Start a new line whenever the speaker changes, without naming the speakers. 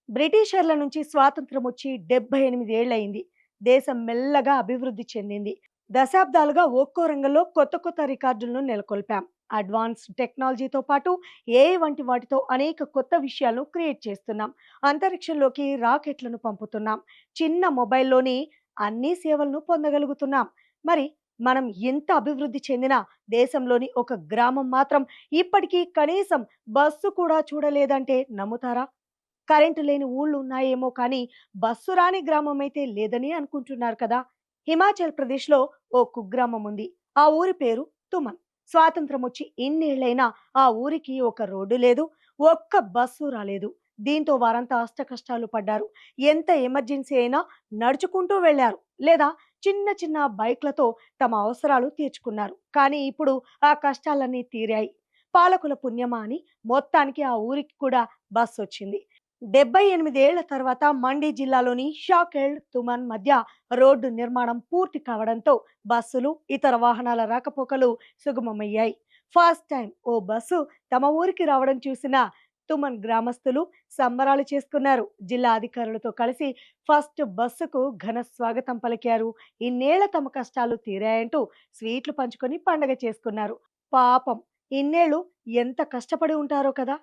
బ్రిటిషర్ల నుంచి స్వాతంత్రం వచ్చి 78 ఏళ్లయింది. దేశం మెల్లగా అభివృద్ధి చెందింది. దశాబ్దాలుగా ఒక్కో రంగంలో కొత్త కొత్త రికార్డులను నెలకొల్పాం. అడ్వాన్స్డ్ టెక్నాలజీతో పాటు ఏఐ వంటి వాటితో అనేక కొత్త విషయాలను క్రియేట్ చేస్తున్నాం. అంతరిక్షంలోకి రాకెట్లను పంపుతున్నాం. చిన్న మొబైల్లోనే అన్ని సేవలను పొందగలుగుతున్నాం. మరి మనం ఎంత అభివృద్ధి చెందినా దేశంలోని ఒక గ్రామం మాత్రం ఇప్పటికీ కనీసం బస్సు కూడా చూడలేదంటే నమ్ముతారా? కరెంటు లేని ఊళ్ళు ఉన్నాయేమో కానీ బస్సు రాని గ్రామం అయితే లేదని అనుకుంటున్నారు కదా. హిమాచల్ ప్రదేశ్లో ఓ కుగ్రామం ఉంది. ఆ ఊరి పేరు తుమన్. స్వాతంత్రం వచ్చి ఇన్నేళ్లైనా ఆ ఊరికి ఒక రోడ్డు లేదు, ఒక్క బస్సు రాలేదు. దీంతో వారంతా అష్ట కష్టాలు పడ్డారు. ఎంత ఎమర్జెన్సీ అయినా నడుచుకుంటూ వెళ్ళారు, లేదా చిన్న చిన్న బైక్లతో తమ అవసరాలు తీర్చుకున్నారు. కానీ ఇప్పుడు ఆ కష్టాలన్నీ తీరాయి. పాలకుల పుణ్యమా అని మొత్తానికి ఆ ఊరికి కూడా బస్సు వచ్చింది. 78 ఏళ్ల తర్వాత మండి జిల్లాలోని షాకెల్డ్ తుమన్ మధ్య రోడ్డు నిర్మాణం పూర్తి కావడంతో బస్సులు ఇతర వాహనాల రాకపోకలు సుగమమయ్యాయి. ఫస్ట్ టైం ఓ బస్సు తమ ఊరికి రావడం చూసిన తుమన్ గ్రామస్తులు సంబరాలు చేసుకున్నారు. జిల్లా అధికారులతో కలిసి ఫస్ట్ బస్సుకు ఘన స్వాగతం పలికారు. ఇన్నేళ్ల తమ కష్టాలు తీరాయంటూ స్వీట్లు పంచుకొని పండగ చేసుకున్నారు. పాపం, ఇన్నేళ్లు ఎంత కష్టపడి ఉంటారో కదా.